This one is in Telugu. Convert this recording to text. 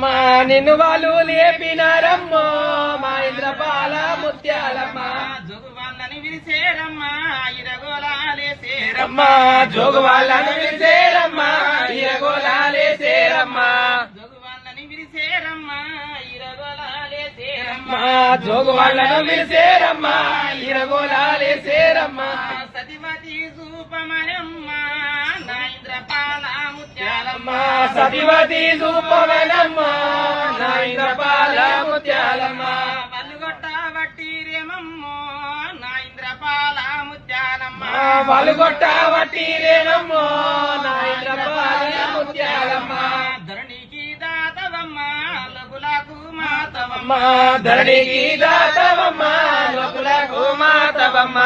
ముత్యాలమ్మ నిన్ను వాళ్ళు లేపినారమ్మో మా ఇంద్రపాల ముత్యాలమ్మ జోగు వాళ్ళని విరిసేరమ్మా ఇరగోలాలేసేరమ్మ జోగు వాళ్ళను విరిసేరమ్మా ఇరగోలాలేసేరమ్మా జోగు వాళ్ళని విరిసేరమ్మా ఇరగోలాలేసేరమ్మా జోగు వాళ్ళను విరిసేరమ్మా ఇరగోలాలేసేరమ్మా సతివతి సూపమనమ్మ నా ఇంద్రపాల ముత్యాలమ్మ సతివతి సూపవనమ్మ నా ఇంద్రపాల ముత్యాలమ్మ వల్లుగొట్ట వట్టిరేమమ్మో నా ఇంద్రపాల ముత్యాలమ్మ వలుగొట్ట వట్టిరేనమ్మో నా ఇంద్రపాల ముత్యాలమ్మ ధరణికి దాతవమ్మ లఘులకు మాతవమ్మ ధరణికి దాతవమ్మ లోకులకు మాతవమ్మ